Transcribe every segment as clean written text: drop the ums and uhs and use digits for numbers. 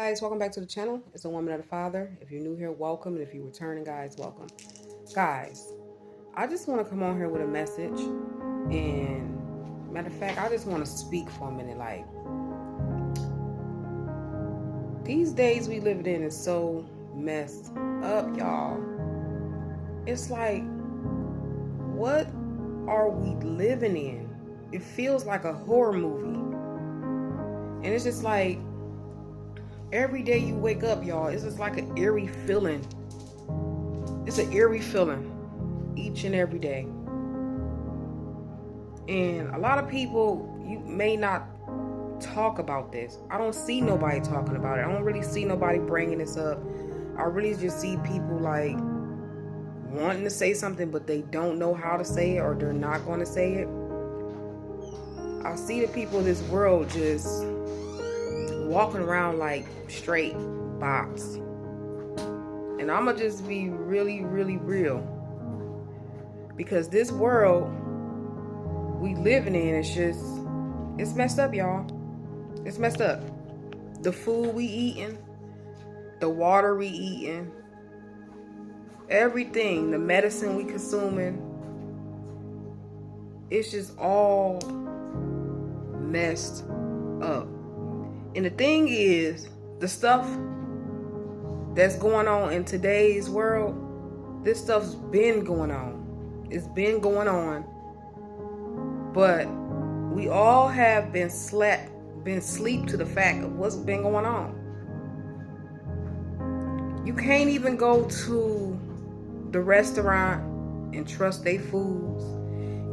guys, welcome back to the channel. It's a woman of the father. If you're new here, welcome, and if you're returning, guys, welcome. Guys, I just want to come on here with a message, and matter of fact, I just want to speak for a minute. Like, these days we live in is so messed up, y'all. It's like, what are we living in? It feels like a horror movie, and it's just like, every day you wake up, y'all, it's just like an eerie feeling. It's an eerie feeling each and every day. And a lot of people, you may not talk about this. I don't see nobody talking about it. I don't really see nobody bringing this up. I really just see people like wanting to say something, but they don't know how to say it, or they're not going to say it. I see the people of this world just walking around like straight bots. And I'ma just be really, really real, because this world we living in is it's messed up, y'all. It's messed up. The food we eating, the water we eating, everything, the medicine we consuming, it's just all messed up. And the thing is, the stuff that's going on in today's world, this stuff's been going on. It's been going on. But we all have been sleep to the fact of what's been going on. You can't even go to the restaurant and trust their foods.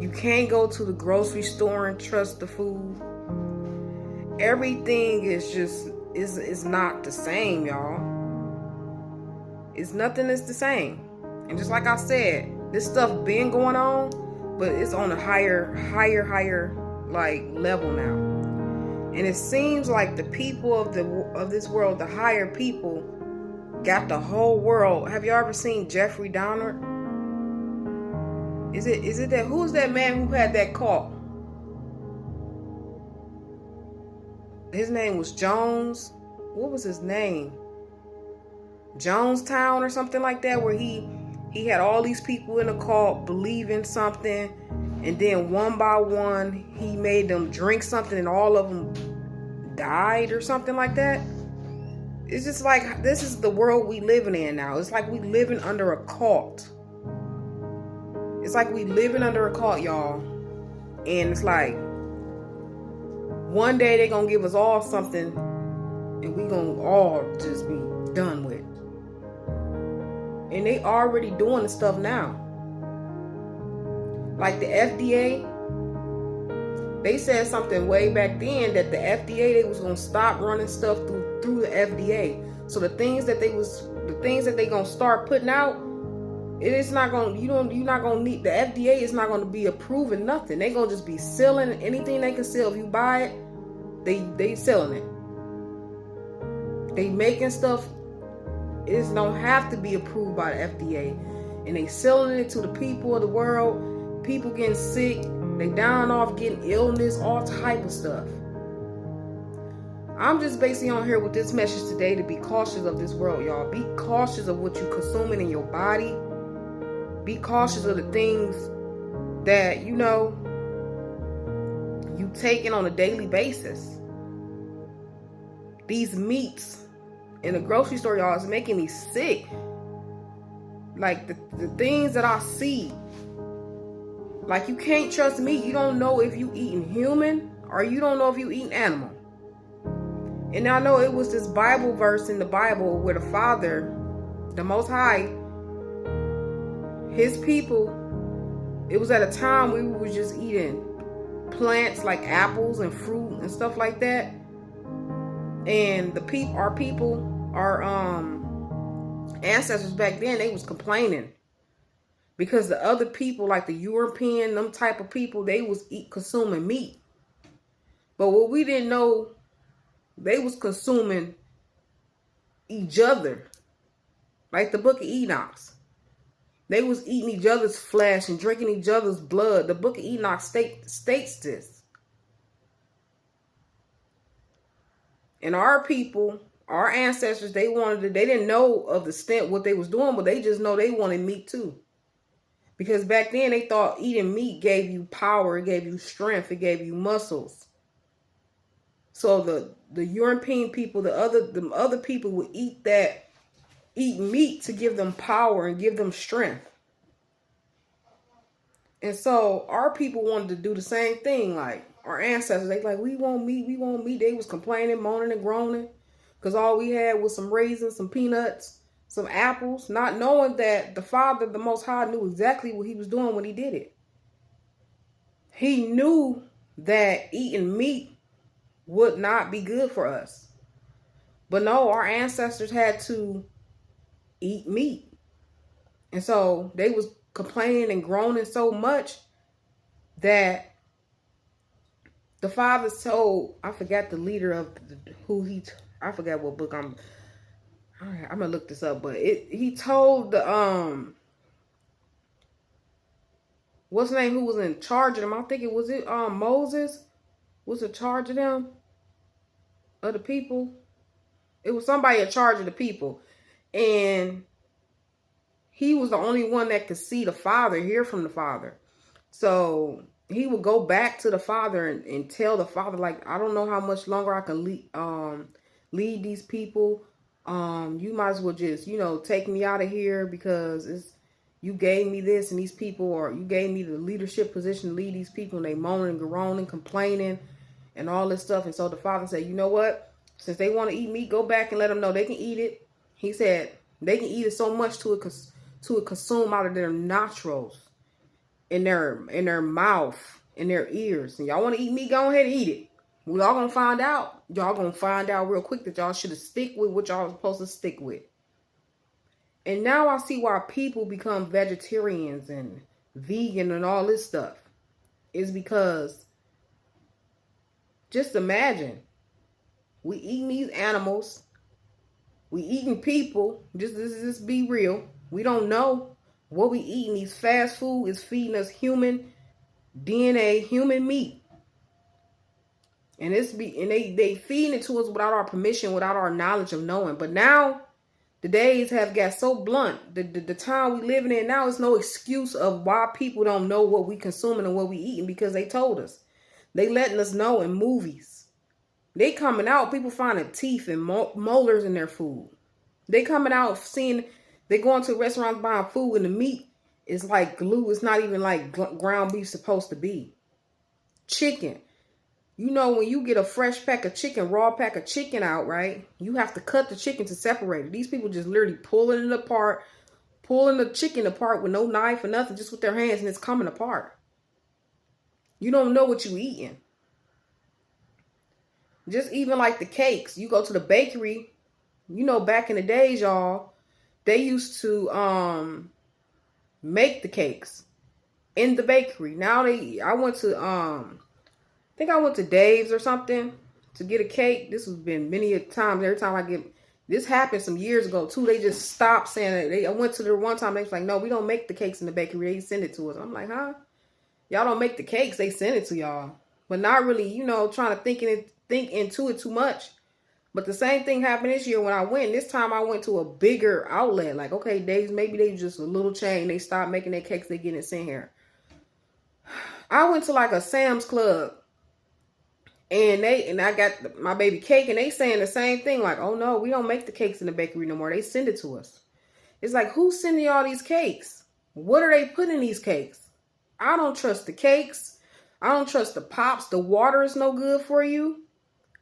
You can't go to the grocery store and trust the food. Everything is not the same, y'all. It's nothing is the same. And just like I said, this stuff been going on, but it's on a higher like level now. And it seems like the people of this world, the higher people, got the whole world. Have you ever seen Jeffrey Dahmer? Is it that, who's that man who had that cult? His name was Jones. What was his name? Jonestown or something like that, where he had all these people in a cult believing something, and then one by one he made them drink something and all of them died or something like that. It's just like, this is the world we living in now. It's like we living under a cult. It's like we living under a cult, y'all. And it's like, one day they gonna give us all something, and we gonna all just be done with. And they already doing the stuff now. Like the FDA, they said something way back then that the FDA, they was gonna stop running stuff through the FDA. So the things that they gonna start putting out, it is not gonna, you're not gonna need, the FDA is not gonna be approving nothing. They gonna just be selling anything they can sell. If you buy it, they selling it. They making stuff. It don't have to be approved by the FDA, and they selling it to the people of the world. People getting sick, they down off getting illness, all type of stuff. I'm just basically on here with this message today to be cautious of this world, y'all. Be cautious of what you consuming in your body. Be cautious of the things that you taking on a daily basis. These meats in the grocery store, y'all, is making me sick. Like the things that I see. Like, you can't trust meat. You don't know if you eating human, or you don't know if you eating animal. And I know it was this Bible verse in the Bible where the Father, the Most High, his people, it was at a time we were just eating plants like apples and fruit and stuff like that. And our ancestors back then, they was complaining because the other people, like the European, them type of people, they was consuming meat. But what we didn't know, they was consuming each other. Like the book of Enoch. They was eating each other's flesh and drinking each other's blood. The book of Enoch states this. And our people Our ancestors, they didn't know of the extent what they was doing, but they just know they wanted meat too. Because back then they thought eating meat gave you power, it gave you strength, it gave you muscles. So the European people, the other people would eat meat to give them power and give them strength. And so our people wanted to do the same thing. Like our ancestors, they like, we want meat, we want meat. They was complaining, moaning and groaning because all we had was some raisins, some peanuts, some apples, not knowing that the Father, the Most High, knew exactly what he was doing when he did it. He knew that eating meat would not be good for us. But no, our ancestors had to eat meat. And so they was complaining and groaning so much that the Father told, I forgot the leader of I forgot what book I'm gonna look this up, but he told the what's the name who was in charge of them? I think it was Moses was in charge of them, of the people. It was somebody in charge of the people, and he was the only one that could see the Father, hear from the Father. So he would go back to the Father and tell the Father, like, I don't know how much longer I can lead these people. You might as well just, take me out of here because you gave me this and these people, or you gave me the leadership position to lead these people, and they moaning and groaning, complaining and all this stuff. And so the Father said, you know what? Since they want to eat meat, go back and let them know they can eat it. He said they can eat it so much to it consume out of their nostrils, in their mouth, in their ears. And y'all want to eat meat, go ahead and eat it. We all gonna find out. Y'all gonna find out real quick that y'all should have stick with what y'all was supposed to stick with. And now I see why people become vegetarians and vegan and all this stuff. Is because, just imagine, we eating these animals, we eating people. Just be real. We don't know what we eating. These fast food is feeding us human DNA, human meat. And they feeding it to us without our permission, without our knowledge of knowing. But now the days have got so blunt. The time we living in now is no excuse of why people don't know what we consuming and what we eating, because they told us. They letting us know in movies. They coming out, people finding teeth and molars in their food. They coming out seeing, they going to restaurants buying food and the meat is like glue. It's not even like ground beef supposed to be. Chicken. When you get a fresh pack of chicken, raw pack of chicken out, right? You have to cut the chicken to separate it. These people just literally pulling the chicken apart with no knife or nothing, just with their hands, and it's coming apart. You don't know what you eating. Just even like the cakes. You go to the bakery, back in the days, y'all, they used to make the cakes in the bakery. Now I went to Dave's or something to get a cake. This has been many times. Every time this happened some years ago too. They just stopped saying it. I went to there one time. They was like, no, we don't make the cakes in the bakery. They send it to us. I'm like, huh? Y'all don't make the cakes. They send it to y'all. But not really, trying to think into it too much. But the same thing happened this year when I went. This time I went to a bigger outlet. Like, okay, Dave's, maybe they just a little chain. They stopped making their cakes. They getting it sent here. I went to like a Sam's Club. And I got my baby cake, and they saying the same thing. Like, oh no, we don't make the cakes in the bakery no more. They send it to us. It's like, who's sending y'all these cakes? What are they putting in these cakes? I don't trust the cakes. I don't trust the pops. The water is no good for you.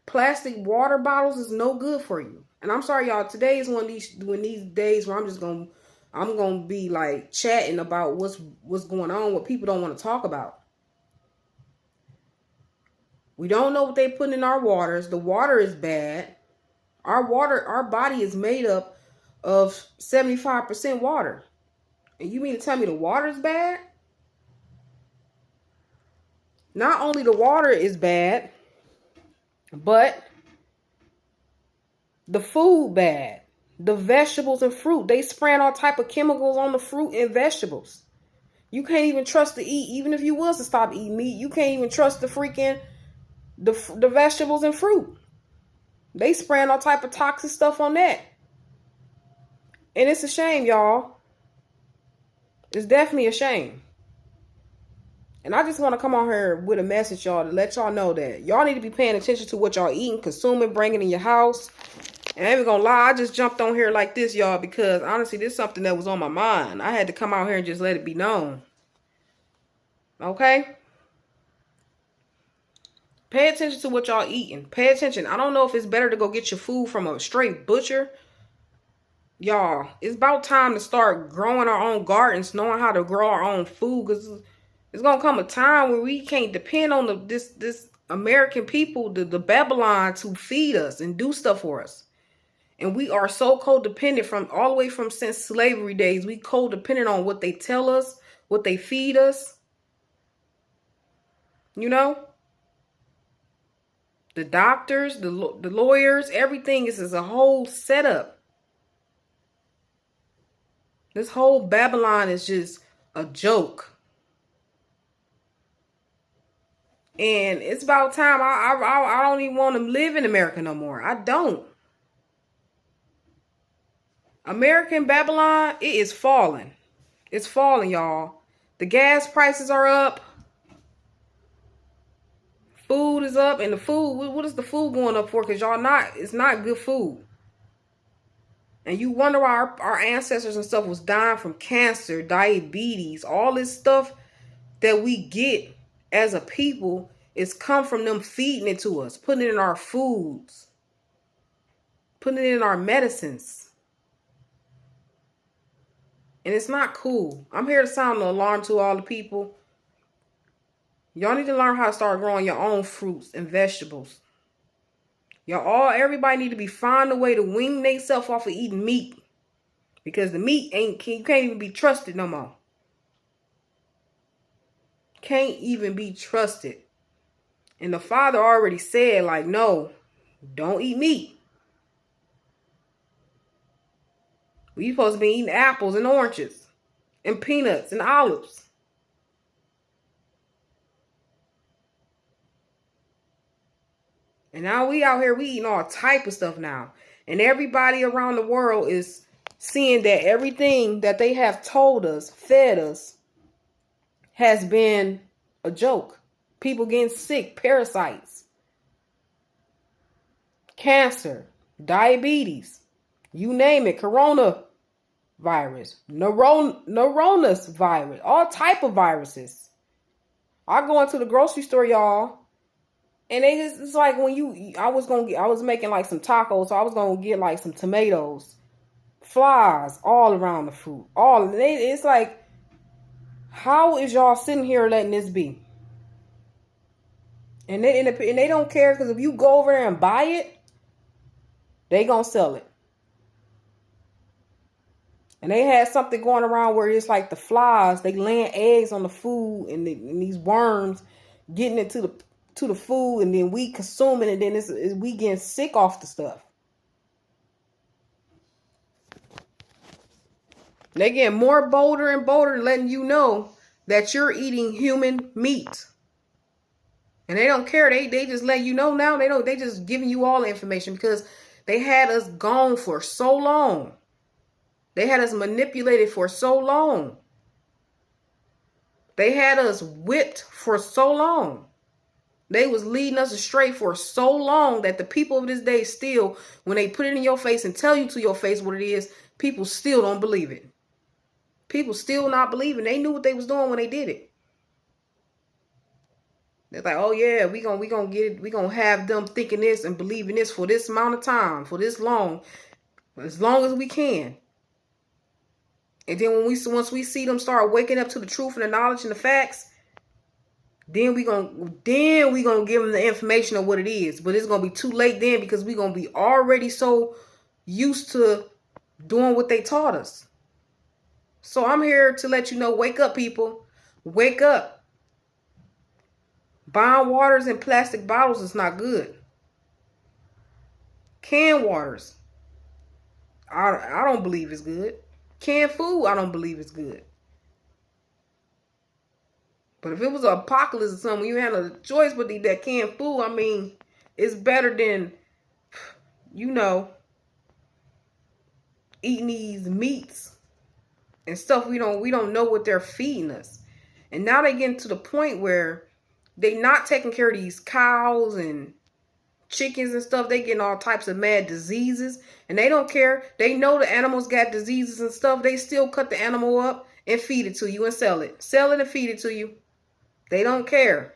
Plastic water bottles is no good for you. And I'm sorry, y'all. Today is one of these days where I'm gonna be like chatting about what's going on, what people don't want to talk about. We don't know what they put in our waters. The water is bad. Our body is made up of 75% water. And you mean to tell me the water is bad? Not only the water is bad, but the food bad. The vegetables and fruit. They spraying all type of chemicals on the fruit and vegetables. You can't even trust to eat. Even if you was to stop eating meat, you can't even trust the freaking the vegetables and fruit. They spraying all type of toxic stuff on that. And it's a shame, y'all. It's definitely a shame. And I just want to come on here with a message, y'all, to let y'all know that y'all need to be paying attention to what y'all eating, consuming, bringing in your house. And I ain't even gonna lie, I just jumped on here like this, y'all, because honestly, this is something that was on my mind. I had to come out here and just let it be known. Okay? Pay attention to what y'all eating. Pay attention. I don't know if it's better to go get your food from a straight butcher. Y'all, it's about time to start growing our own gardens, knowing how to grow our own food, because it's gonna come a time where we can't depend on this American people, the Babylon, to feed us and do stuff for us. And we are so codependent from all the way from since slavery days. We codependent on what they tell us, what they feed us. You know, the doctors, the lawyers, everything is a whole setup. This whole Babylon is just a joke. And it's about time. I don't even want to live in America no more. I don't. American Babylon, it is falling. It's falling, y'all. The gas prices are up. Food is up. And the food, what is the food going up for? Because it's not good food. And you wonder why our ancestors and stuff was dying from cancer, diabetes, all this stuff that we get as a people is come from them feeding it to us, putting it in our foods, putting it in our medicines. And it's not cool. I'm here to sound an alarm to all the people. Y'all need to learn how to start growing your own fruits and vegetables. Everybody need to be finding a way to wean themselves off of eating meat. Because the meat you can't even be trusted no more. Can't even be trusted. And the Father already said, like, no, don't eat meat. We supposed to be eating apples and oranges and peanuts and olives. And now we out here, we eating all type of stuff now. And everybody around the world is seeing that everything that they have told us, fed us, has been a joke. People getting sick, parasites, cancer, diabetes, you name it, coronavirus, norovirus virus, all type of viruses. I go into the grocery store, y'all, and it's like when I was making like some tacos, so I was gonna get like some tomatoes, flies all around the food, it's like, how is y'all sitting here letting this be? And they don't care, because if you go over there and buy it, they gonna sell it. And they had something going around where it's like the flies, they laying eggs on the food, and these worms getting into the food, and then we consuming it, and then we getting sick off the stuff. They getting more bolder and bolder, letting you know that you're eating human meat. And they don't care. They just let you know now. They just giving you all the information, because they had us gone for so long. They had us manipulated for so long. They had us whipped for so long. They was leading us astray for so long that the people of this day still, when they put it in your face and tell you to your face what it is, people still don't believe it. People still not believing. They knew what they was doing when they did it. They're like, oh yeah, we gonna get it. We gonna have them thinking this and believing this for this amount of time, for this long, as long as we can. And then once we see them start waking up to the truth and the knowledge and the facts, then we gonna give them the information of what it is. But it's gonna be too late then, because we gonna be already so used to doing what they taught us. So I'm here to let you know, wake up, people. Wake up. Buying waters in plastic bottles is not good. Canned waters, I don't believe it's good. Canned food, I don't believe it's good. But if it was an apocalypse or something, you had a choice but eat that canned food, I mean, it's better than you know, eating these meats and stuff we don't know what they're feeding us. And now they getting to the point where they not taking care of these cows and chickens and stuff. They getting all types of mad diseases, and they don't care. They know the animals got diseases and stuff. They still cut the animal up and feed it to you and sell it and feed it to you. They don't care.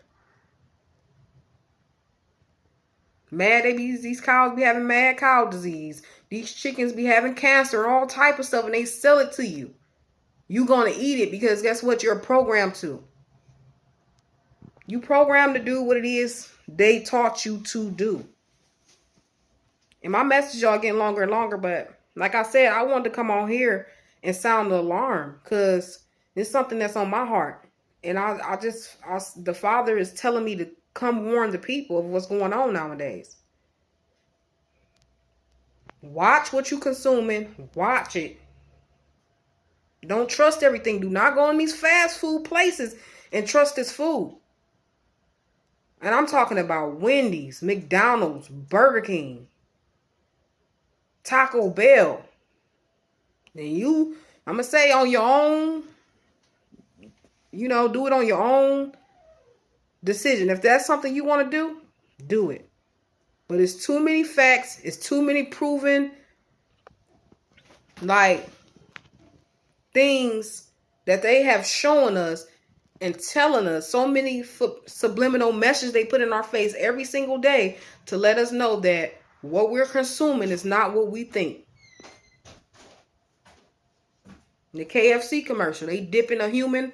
These cows be having mad cow disease. These chickens be having cancer and all type of stuff, and they sell it to you. You gonna eat it because guess what? You're programmed to. You programmed to do what it is they taught you to do. And my message y'all getting longer and longer, but like I said, I wanted to come on here and sound the alarm because it's something that's on my heart. And the Father is telling me to come warn the people of what's going on nowadays. Watch what you consuming. Watch it. Don't trust everything. Do not go in these fast food places and trust this food. And I'm talking about Wendy's, McDonald's, Burger King, Taco Bell. And I'm going to say on your own, do it on your own decision. If that's something you want to do it. But it's too many facts. It's too many proven, things that they have shown us and telling us. So many subliminal messages they put in our face every single day to let us know that what we're consuming is not what we think. In the KFC commercial, they dipping a human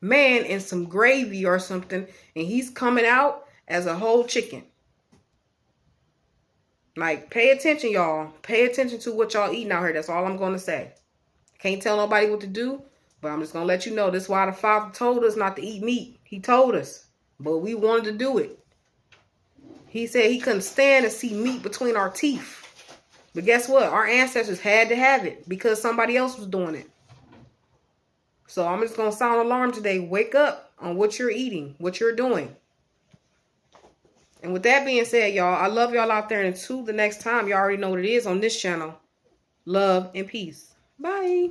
man in some gravy or something, and he's coming out as a whole chicken. Pay attention, y'all. Pay attention to what y'all eating out here. That's all I'm going to say. Can't tell nobody what to do, but I'm just going to let you know. This is why the Father told us not to eat meat. He told us, but we wanted to do it. He said he couldn't stand to see meat between our teeth. But guess what? Our ancestors had to have it because somebody else was doing it. So I'm just going to sound alarm today. Wake up on what you're eating, what you're doing. And with that being said, y'all, I love y'all out there. And until the next time, y'all already know what it is on this channel. Love and peace. Bye.